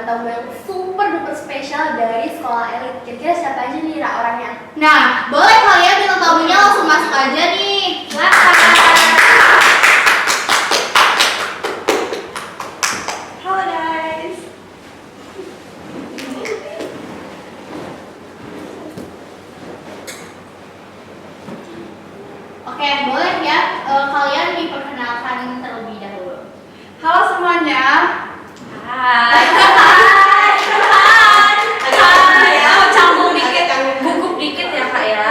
tamu yang super duper spesial dari sekolah elit. Kira-kira siapa aja nih Ra orangnya? Nah, boleh kali ya bintang tamunya langsung masuk aja nih. Silakan. Halo guys. Oke, boleh ya kalian diperkenalkan terlebih dahulu. Halo semuanya. Hai. Ya, canggung dikit, gugup dikit ya kak ya.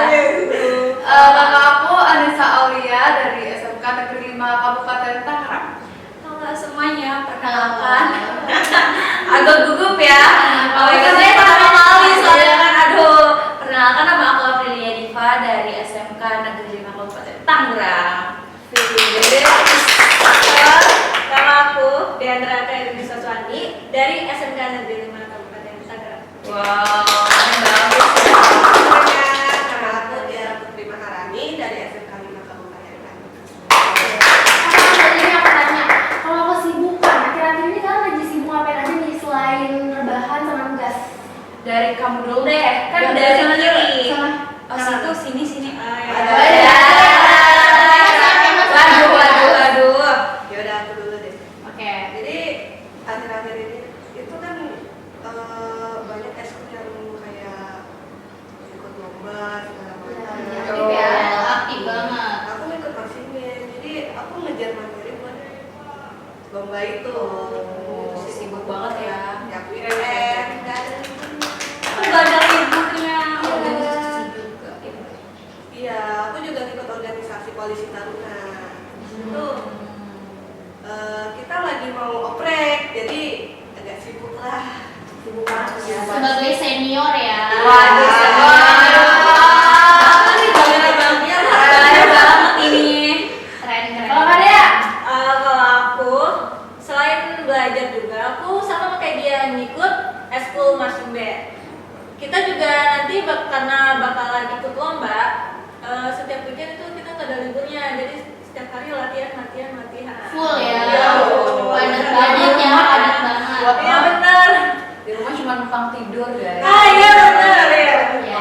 Nama aku Anissa Aulia dari SMK Negeri 5 Kabupaten Tangerang. Halo semuanya, perkenalkan. Agak gugup ya. Oh my god, saya Iya. pertama kali soalnya kan aduh. Perkenalkan, nama aku Aprilia Diva dari SMK Negeri 5 Kabupaten Tangerang. Nama aku Deandra Kairuni Saswani dari SMK Negeri 5 Kabupaten Tangerang. Wow, keren banget. Semuanya, nama aku Tiara Putri Maharani dari SMK 5 Kabupaten Tangerang. Ini aku tanya, kalau kesibukan, akhir-akhir ini kalian lagi sibuk ngapain aja nih selain rebahan sama tugas? Dari kamu dulu deh, kan Yang dari sama kiri. sama Oh situ, sini. Ada. Waduh. Yaudah aku dulu deh. Oke. Jadi akhir-akhir ini itu kan banyak ekskul yang kayak ikut lomba segala macam. Aktif ya. Aktif banget. Aku ikut masimin, jadi aku ngejar materi buat lomba itu. Sibuk banget ya. Ya weekend kan. Gak ada liburnya. Iya, aku juga ikut organisasi Polisi Taruna. Itu kita lagi mau oprek, jadi agak sibuk lah. Sibuk banget ya. Sebagai senior ya. Waduh, Keren. Kalau nggak ada ya? Kalau aku selain belajar juga, aku sama kayak dia ngikut eskul marching band. Kita juga nanti karena bakalan ikut lomba, setiap weekend itu kita nggak ada liburnya, jadi setiap hari latihan. Full ya. Iya. Padat banget ya, padat banget. Iya benar. Di rumah cuma numpang tidur guys. Iya benar ya. Iya.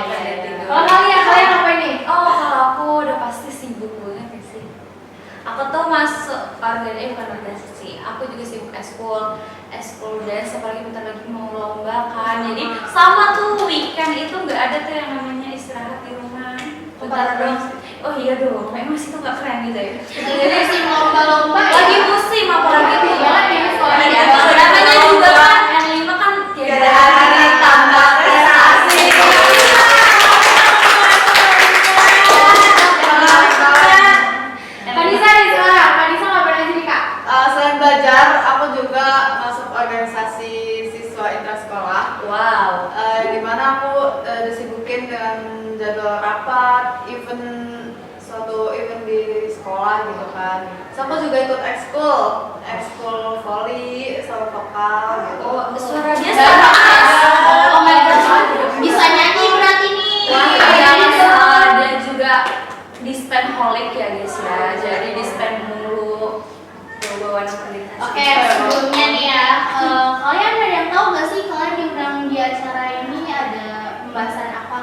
Kalau kalian apa ini? Oh kalau aku udah pasti sibuk banget ya sih. Aku tuh masuk bukan organisasi. Aku juga sibuk eskul dance. Apalagi bentar lagi mau lomba kan. Jadi sama tuh weekend itu nggak ada tuh yang namanya istirahat di rumah. Bentar dong. Oh iya dong. Memang sih tuh nggak keren gitu ya. Jadi sih lomba-lomba Lagi musim apalagi tuh banget ya sekolah ya. namanya juga kan yang 5 kan tiada hari tanpa prestasi. Vanessa nih sekarang. Vanessa ngapain aja nih Kak? Selain belajar, aku juga masuk organisasi siswa intrasekolah. Wow. Di mana aku disibukin dengan jadwal rapat, suatu event di sekolah gitu kan. So, aku juga ikut ekskul volley sama vokal gitu. Oh, suara dia Sama. sama. Oh my god. Bisa nyanyi berarti nih. Dan juga dispenholic ya guys ya. Jadi dispen mulu bawaan pendidikan. Oke, sebelumnya nih ya, kalian ada yang tahu gak sih kalian diundang di acara ini ada pembahasan apa?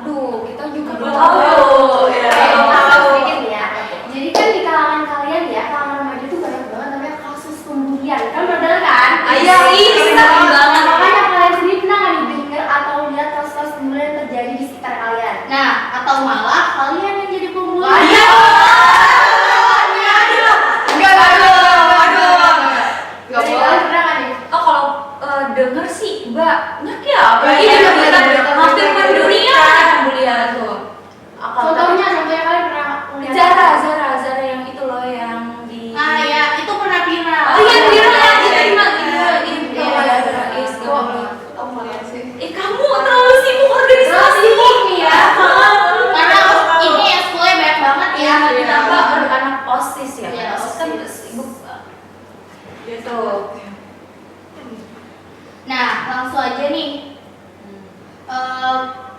Aduh, kita juga belum Tahu. tahu. Ya. Tahu sedikit ya. Jadi kan di kalangan kalian ya, kalangan remaja itu banyak banget namanya kasus pembulian. Kan bener kan? Iya, sering banget. Makanya kalian sendiri pernah nggak nih dengar atau lihat kasus-kasus pembulian yang terjadi di sekitar kalian? Nah, atau malah kalian yang jadi pembuli. Iya. Gak Jadi boleh. kalian pernah nggak nih? Oh kalau denger sih banyak ya. Apalagi Iya, di iya, berita iya, hampir iya, mendunia iya. ada pembulian tuh. Contohnya kalian pernah punya Zara yang itu loh yang di. Nah ya, itu pernah viral. Oh iya, viral ya. Iya, Diterima iya. Kamu terlalu sibuk organisasi. sibuk nih ya. Karena ini eskulnya banyak banget ya. Ditambah anak OSIS ya. Iya, OSIS kan OSIS. sibuk. Gitu. Nah, langsung aja nih.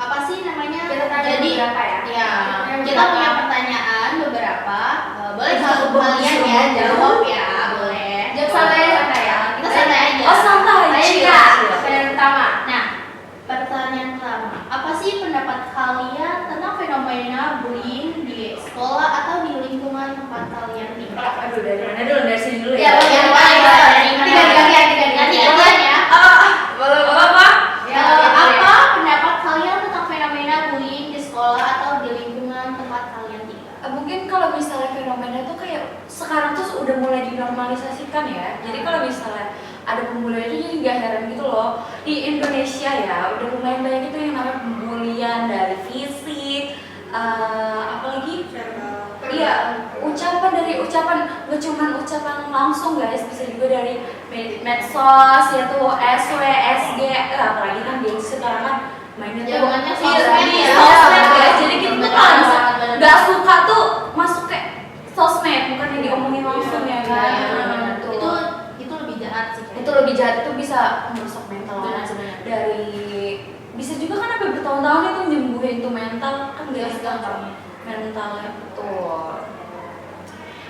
Apa sih namanya? Kita tanya Jadi, beberapa ya. ya, Kita kita punya pertanyaan beberapa. Boleh kalau kalian ya jawab ya, boleh. Jawab santai ya. Kita santai aja. Oh santai. Saya juga Iya. juga heran gitu loh, di Indonesia ya udah lumayan banyak itu yang namanya pembulian dari fisik, apalagi iya ucapan nggak cuma ucapan langsung guys, bisa juga dari medsos ya tuh, SW, SG, apalagi kan di sekarang kan mainnya tuh Zamannya sosmed sosmed ya. sosmed guys, jadi kita tuh kalau Benar, misalnya benar. nggak suka tuh masuk ke sosmed, bukan yang diomongin langsung ya kan. Tuh. Itu lebih jahat sih. Itu lebih jahat, itu bisa merusak mental orang. Benar. Dari bisa juga kan sampai bertahun-tahun itu nyembuhin tuh mental kan gak gampang mentalnya betul.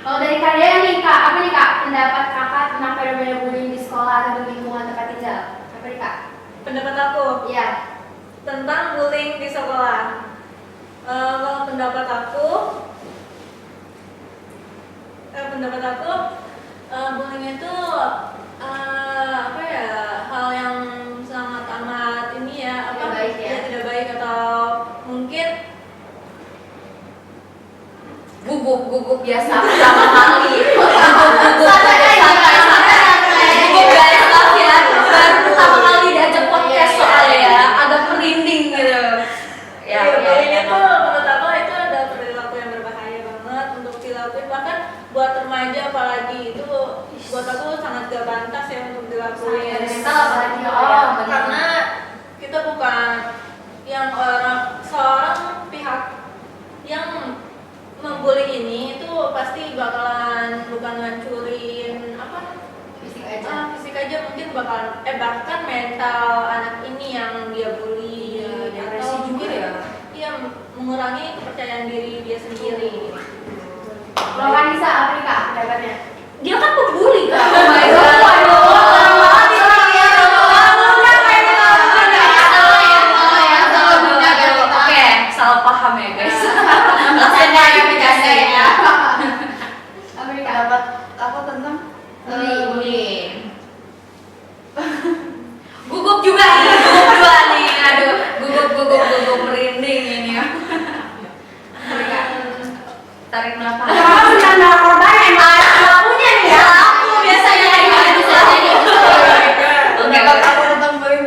Kalau dari Kak Dea nih Kak, apa nih Kak pendapat Kakak tentang fenomena bullying di sekolah atau di lingkungan tempat tinggal? Apa nih Kak? Pendapat aku Iya. tentang bullying di sekolah. Kalau pendapat aku, bullying itu apa ya, hal yang sangat amat ini ya, Tidak baik ya. tidak baik, atau mungkin Gugup biasa pertama kali. Gugup guys, maaf ya, baru pertama kali diajak podcast soalnya ya, agak merinding gitu. Ya, bullying itu menurut aku itu adalah perilaku yang berbahaya banget untuk dilakuin, bahkan buat remaja apalagi, itu buat aku sangat gak pantas ya untuk dilakuin. Mental apalagi Karena kita bukan yang seorang pihak yang membuli ini itu pasti bakalan bukan ngancurin fisik aja, mungkin bakalan bahkan mental anak ini yang dia bully, depresi juga ya. Iya, mengurangi kepercayaan diri dia sendiri. Kalau Kanisa apa nih Kak pendapatnya? Dia kan pembuli Kak. Oh my God. Orang banget ini ya. Oke, salah paham ya guys. Langsung klarifikasi ya. Apa nih Kak? Pendapat aku tentang Bullying. Gugup juga nih, gugup juga nih. Aduh, gugup merinding ini ya. Tarik nafas. Kakak punya korban emang pelakunya nih ya? Aku biasanya Bisa jadi. Oke, pendapat aku tentang bullying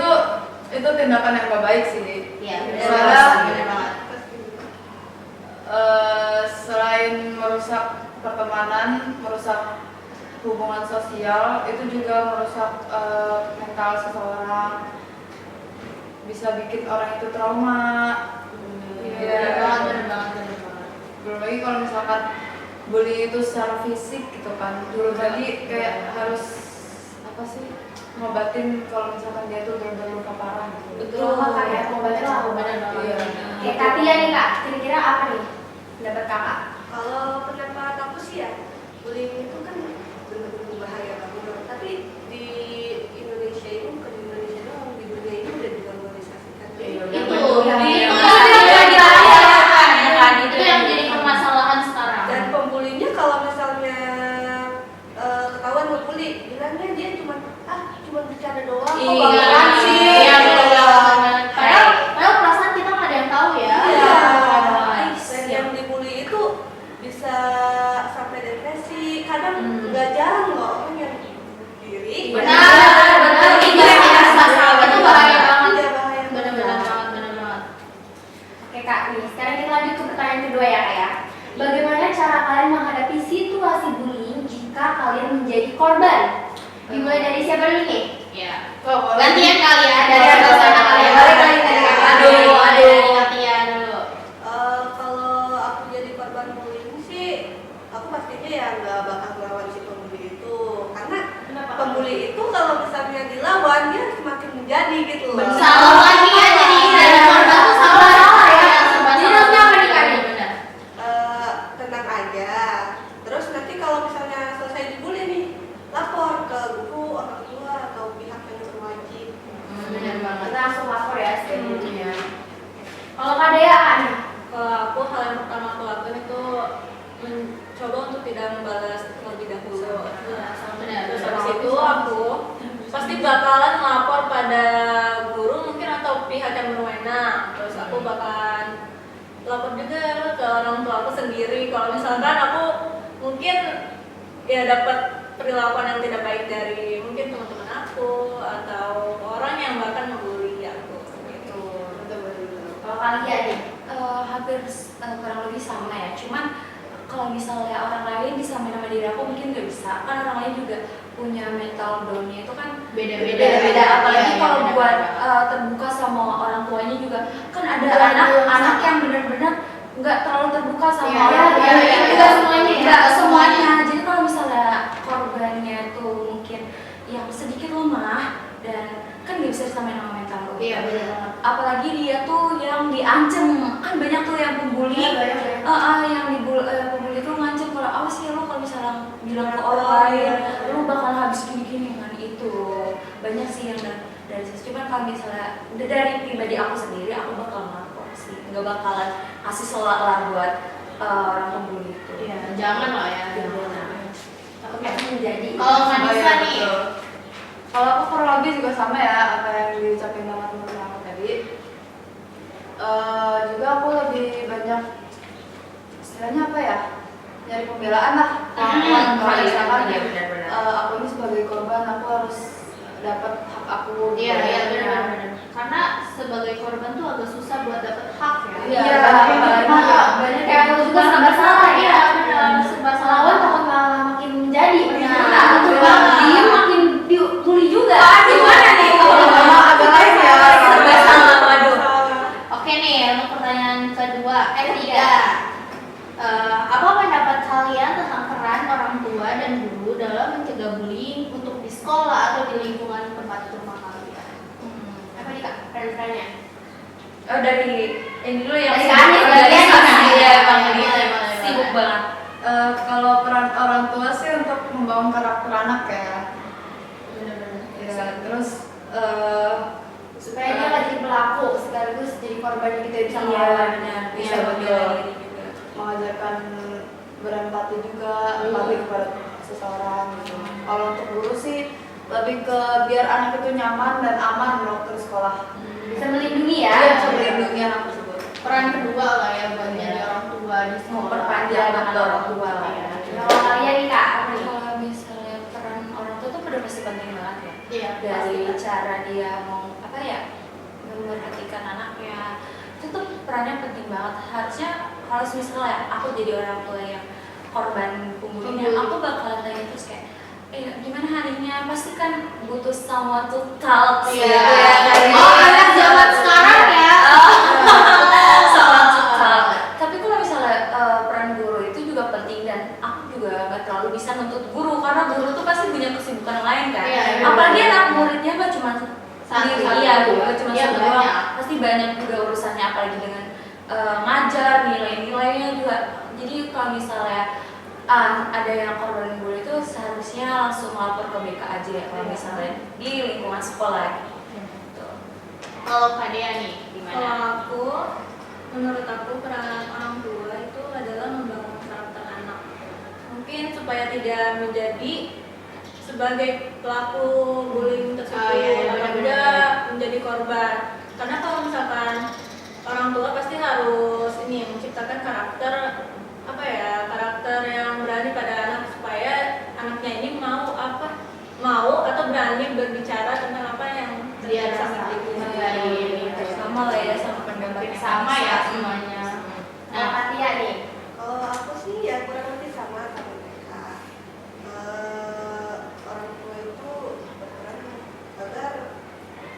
itu tindakan yang gak baik sih. Iya, Soalnya selain merusak pertemanan, merusak hubungan sosial, itu juga merusak mental seseorang, bisa bikin orang itu trauma. Bener banget. Belum lagi kalau misalkan bully itu secara fisik gitu kan, dulu lagi kayak harus apa sih, ngobatin kalau misalkan dia tuh benar-benar luka parah gitu. Betul Kak ya, obatnya lah. Bener banget. Iya. Oke, Katia nih Kak, kira-kira apa nih pendapat Kakak? Kalau pendapat aku sih ya, bullying itu kan benar-benar berbahaya banget. Tapi di Indonesia ini, bukan di Indonesia doang, di dunia ini udah dinormalisasikan. Itu yang jadi permasalahan sekarang. Dan pembulinya kalau misalnya ketahuan ngebully, bilangnya dia cuma bercanda doang, kok Iya. bakalan sih. Iya, Gitu. Padahal perasaan kita nggak ada yang tahu ya. Iya. Nice. Dan yang dibully itu bisa sampai depresi. Kadang nggak jarang loh orang yang bunuh diri. Benar. Itu bahaya banget. Iya, bahaya. Bener banget. Oke Kak, nih sekarang kita lanjut ke pertanyaan kedua ya Kak ya. Bagaimana cara kalian menghadapi situasi bullying jika kalian menjadi korban? Dimulai dari siapa dulu nih? Iya. Oh, boleh. Gantian kali ya dari Iya, atas sana kali ya. balik lagi dari kakak. Aduh. Katia dulu. Kalau aku jadi korban bullying sih, aku pastinya ya nggak bakal melawan si pembuli itu, karena pembuli itu kalau misalnya dilawan dia semakin menjadi gitu loh. Salah lagi ya, jadi dari korban tuh salah ya. Jadi harusnya apa nih, Kak? Bener. Tenang aja. Terus nanti kalau misalnya selesai dibully nih, lapor ke guru, orang tua atau pihak yang berwajib. Bener banget. Kita langsung lapor ya sebenarnya. Kalau Kak Dea Kak nih? Kalau aku, hal yang pertama aku lakukan itu mencoba untuk tidak membalas terlebih dahulu. Benar. Terus habis itu aku pasti bakalan melapor pada guru mungkin atau pihak yang berwenang. Terus aku bakalan lapor juga ke orang tua aku sendiri kalau misalkan aku mungkin ya dapat perilakuan yang tidak baik dari mungkin teman-teman aku aku atau orang yang bahkan membuli aku gitu. Kalau kalian nih, Hampir kurang lebih sama ya, cuman kalau misalnya orang lain disamain sama diri aku mungkin nggak bisa, kan orang lain juga punya mental down-nya itu kan Beda-beda. apalagi Iya, kalau benar-benar. buat terbuka sama orang tuanya juga kan ada Nggak anak-anak sama. yang benar-benar nggak terlalu terbuka sama Iya, orang iya, tuanya. iya, nggak semuanya ya. Nggak semuanya. Jadi kalau misalnya korbannya tuh mungkin yang sedikit lemah dan kan nggak bisa disamain sama mental down. Iya, benar. Apalagi dia tuh yang diancem, kan banyak tuh yang pembuli. Yang pembuli itu ngancem kalau awas ya lo kalau misalnya bilang ke orang lain lo bakal habis gini-gini kan, itu banyak sih yang dari situ. Cuman kalau misalnya dari pribadi aku sendiri aku bakal ngaku sih, nggak bakalan kasih sela-sela buat orang pembuli itu. Iya, jangan lah ya. takutnya menjadi. Kalau Vanessa nih, betul. Kalau aku kurang lebih juga sama ya apa yang diucapin sama teman-teman aku tadi. Juga aku lebih banyak istilahnya apa ya, nyari pembelaan lah. Kalau misalkan benar-benar. aku ini sebagai korban aku harus dapat hak aku. iya benar. Karena sebagai korban tuh agak susah buat dapet hak ya. Iya, banyak kayak aku juga serba salah ya. Iya, benar. Serba salah. Lawan takut malah makin menjadi. Benar. Nah, diem makin dibully juga. Gimana nih? Agak lain ya. Serba salah, waduh. Oke nih, untuk pertanyaan kedua, ketiga. Apa pendapat kalian tentang peran orang tua dan guru dalam mencegah bullying untuk di sekolah atau di lingkungan tempat rumah kalian? Apa nih kak? Peran-perannya? Oh dari ini dulu yang Dari Anies, dari dari Anies. Anies. Iya, Bang Anies. Boleh. Sibuk banget. Kalau peran orang tua sih untuk membangun karakter anak ya. Benar-benar. Ya, terus Supaya dia nggak jadi pelaku sekaligus jadi korban gitu ya, bisa Iya, melawan. benar. Bisa Iya, membela betul. diri juga. mengajarkan berempati juga, empati kepada seseorang gitu. Kalau untuk guru sih lebih ke biar anak itu nyaman dan aman waktu di sekolah. Bisa melindungi ya. Dia bisa melindungi anak tersebut. Peran kedua lah ya buat jadi orang tua di sekolah. Memperpanjang Betul. orang tua lah ya. Iya. Kalau kalian nih kak, apa nih? Kalau misalnya peran orang tua tuh pada pasti penting banget ya. Iya, Dari pasti. cara dia mau apa ya, memperhatikan anaknya, itu tuh perannya penting banget. Harusnya kalau misalnya aku jadi orang tua yang korban pembulian, aku bakalan tanya terus kayak gimana harinya, pasti kan butuh someone to talk Iya. kan? Oh, anak zaman sekarang ya. Someone to talk. Tapi kalau misalnya peran guru itu juga penting, dan aku juga nggak terlalu bisa nuntut guru karena guru tuh pasti punya kesibukan lain kan. Iya, iya, Apalagi benar. anak muridnya nggak cuma sendiri, iya bu, nggak cuma Iya, satu banyak. doang. Pasti banyak juga urusannya, apalagi dengan ngajar, nilai-nilainya juga. Jadi kalau misalnya ada yang korban bully itu seharusnya langsung lapor ke BK aja ya kalau misalnya di lingkungan sekolah gitu. Kalau Kak Dea nih, Kalau gimana? aku, menurut aku peran orang tua itu adalah membangun karakter anak. Mungkin supaya tidak menjadi sebagai pelaku bullying tersebut Iya, atau benar-benar. tidak menjadi korban. Karena kalau misalkan orang tua pasti harus menciptakan karakter karakter yang berani pada anak supaya anaknya ini mau atau berani berbicara tentang apa yang Dia terjadi sama rasa. dirinya. Iya. Sama lah ya, sama pendapatnya Sama ya semuanya. Nah, Katia nih. Kalau aku sih ya kurang lebih sama mereka. Orang tua itu berperan agar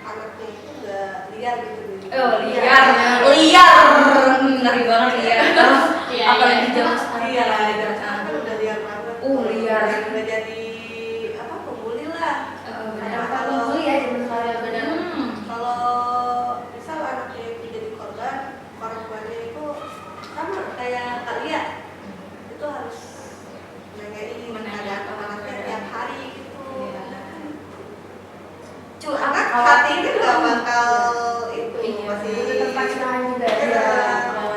anaknya itu nggak liar gitu. liar, ngeri banget liar. Iya, Apalagi iya. zaman sekarang Iya, kan dan sekarang kan udah liar banget. liar. Udah jadi pembuli lah. Ada kata pembuli ya zaman sekarang. Benar. Kalau misal anaknya itu jadi korban, orang tuanya itu sama kayak kalian itu harus nanyain keadaan anaknya tiap hari gitu. Anak hatinya nggak bakal itu masih Tetap pacaran juga. Iya.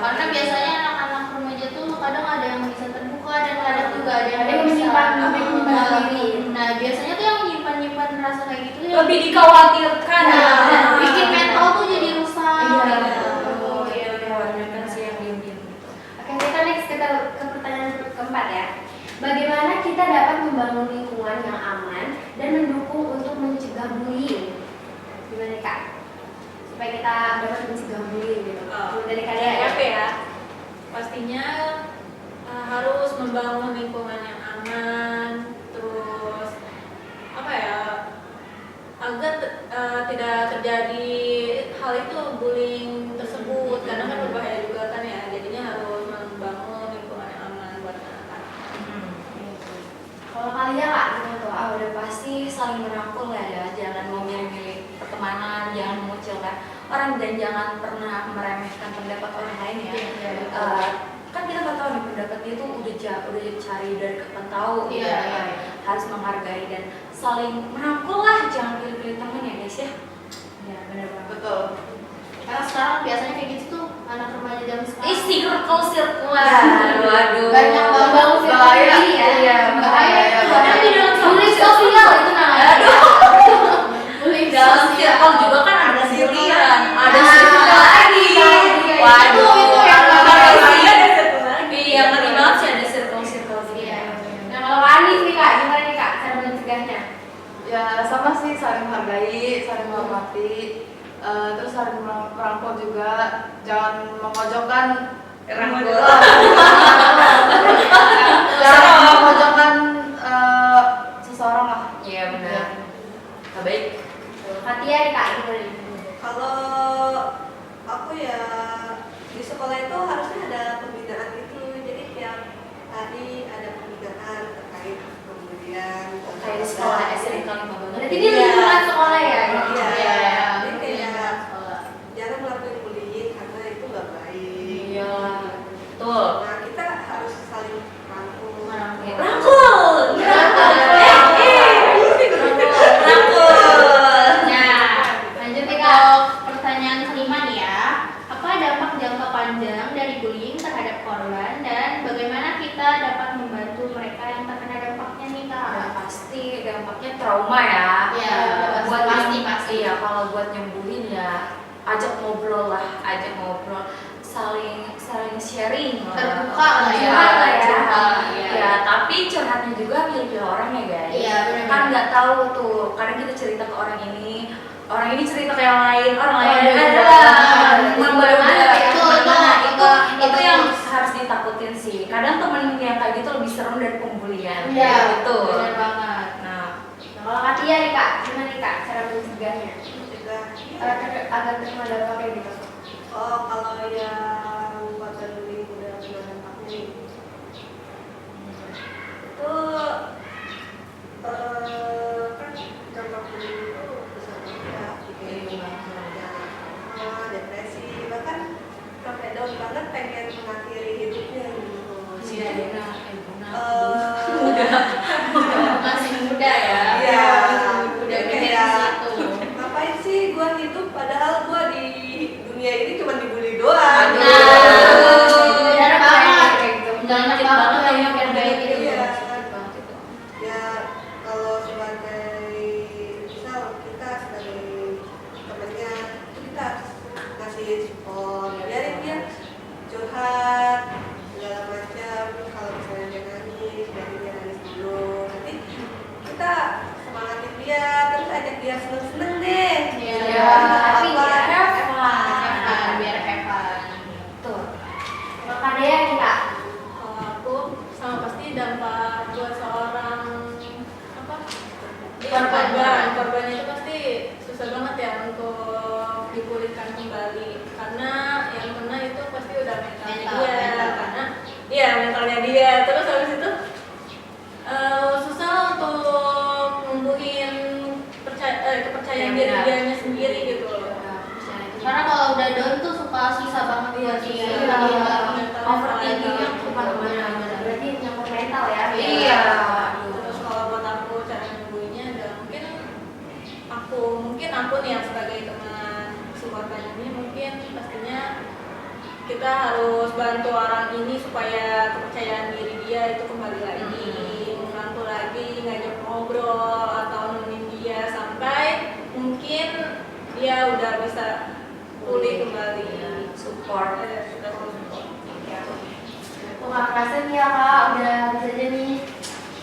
Karena biasanya anak-anak remaja tuh kadang ada yang bisa terbuka dan kadang juga ada yang Ada yang nggak bisa. menyimpan sendiri. Nah, biasanya tuh yang menyimpan rasa kayak gitu ya Lebih dikhawatirkan. Nah, bikin mental tuh jadi rusak. Iya, gitu. iya, dikhawatirkan sih yang diem-diem gitu. Oke, kita next ke pertanyaan keempat ya. Bagaimana kita dapat membangun lingkungan yang aman dan mendukung untuk mencegah kita dapat mencegah bullying gitu? Oh. Dari kalian ya? Apa ya? Pastinya harus membangun lingkungan yang aman, terus apa ya, agar tidak terjadi hal itu bullying tersebut, karena kan berbahaya juga kan ya. Jadinya harus membangun lingkungan yang aman buat anak-anak. Kalau kalian Kak, gimana tuh? Udah pasti saling merangkul ya, jangan mau milih-milih pertemanan, jangan mengucilkan orang dan jangan pernah meremehkan pendapat orang lain ya. Kan kita nggak tahu nih pendapat dia tuh udah cari dari kapan tahu, Iya. harus menghargai dan saling merangkul lah, jangan pilih-pilih teman ya guys ya. Ya benar banget. Betul. Karena sekarang biasanya kayak gitu tuh anak remaja zaman sekarang. Sirkular. Waduh. Banyak banget Bahaya. ya. Bahaya. Kadang di dalam bullying sosial itu namanya. Bullying Dalam sosial. circle juga kan ada sirian, ada Nah, circle lagi. Waduh, itu yang kalau bahaya. sih, Satu lagi. iya ngeri banget sih ada circle gitu. Iya. Nah kalau Kak Anis nih Kak, gimana nih Kak cara mencegahnya? Ya sama sih, saling menghargai, saling menghormati, terus saling merangkul juga, jangan memojokkan Rangkul. jangan memojokkan seseorang lah. Iya benar. Baik. Katia nih Kak, gimana nih? Kalau aku ya di sekolah itu harusnya ada pembinaan itu, jadi tiap hari ada pembinaan terkait pemberian. Kayak di sekolah SMK 5 banget. Berarti dia lingkungan sekolah ya? Iya. Jadi Iya. kayak jangan melakukan bullying karena itu nggak baik. Iya. Betul. Nah kita harus saling rangkul. Rangkul. Nah, lanjut nih Kak. Pertanyaan kelima nih ya. Apa dampak jangka panjang dari bullying terhadap korban dan bagaimana kita dapat membantu mereka yang terkena dampaknya nih Kak? Udah pasti dampaknya trauma ya. Iya, buat pasti. Iya, kalau buat nyembuhin ya ajak ngobrol lah, saling sharing lah. Terbuka lah ya. Curhat lah ya. Curhat, iya. Ya, tapi curhatnya juga pilih-pilih orang ya guys. Iya, benar. Kan nggak tahu tuh, kadang kita cerita ke orang ini cerita ke yang lain, orang lain Oh, iya. ada Benar. itu yang harus ditakutin sih. Kadang temen yang kayak gitu lebih serem dari pembulian. Iya, gitu. Benar banget. Nah, Nah, kalau Katia nih Kak, gimana nih Kak cara mencegahnya? Agar terkena dampaknya gitu. Oh, kalau yang korban bullying udah kena dampaknya nih, itu kan dampak bullying itu bisa banget bikin depresi, bahkan sampai down banget pengen mengakhiri hidupnya gitu. Masih muda ya. Iya. Udah Jadi mikir kayak, ke situ. ngapain sih gua hidup padahal gua di dunia ini cuma dibully doang. Benar banget. Kayak gitu. Banyak sakit banget banget yang yang kayak gitu. Iya. sakit banget itu. Ya kalau sebagai misal kita sebagai temannya itu kita harus kasih support, biarin dia curhat segala macam. Kalau misalnya dia nangis, biarin dia nangis dulu, nanti kita semangatin dia, terus ajak dia seneng-seneng deh. Iya. Tapi Apa? ya, Biar have fun. Tuh. Kalau Kak Dea nih Kak, Kalau aku sama pasti dampak buat seorang apa? Korbannya itu pasti susah banget ya untuk dipulihkan kembali, karena yang kena itu pasti udah mentalnya dia, karena iya mentalnya dia. Terus habis itu susah untuk numbuhin kepercayaan diri Benar. dianya sendiri gitu loh. Karena kalau udah down tuh susah banget buat dia. Overthinking-nya kemana-mana. berarti nyangkut mental ya? Iya. Terus kalau buat aku cara nyembuhinnya ada mungkin aku nih yang sebagai teman korban ini mungkin pastinya kita harus bantu orang ini supaya kepercayaan diri dia itu kembali lagi, merangkul lagi, ngajak ngobrol atau nemenin dia sampai mungkin dia udah bisa pulih kembali. Support. Sudah full support. Tuh nggak kerasa nih ya Kak, udah habis aja nih.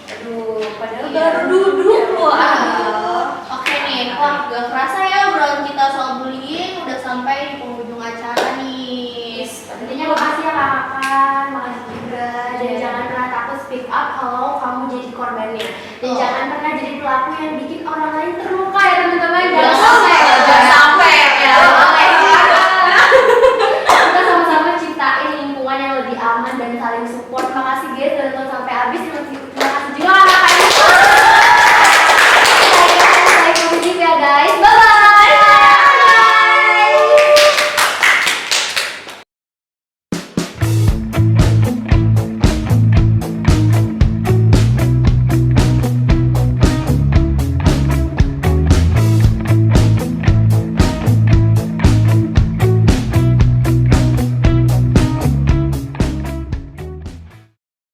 Aduh, padahal Iya. baru duduk loh. Oke nih, wah gak kerasa ya obrolan kita soal bullying udah sampai yang bikin orang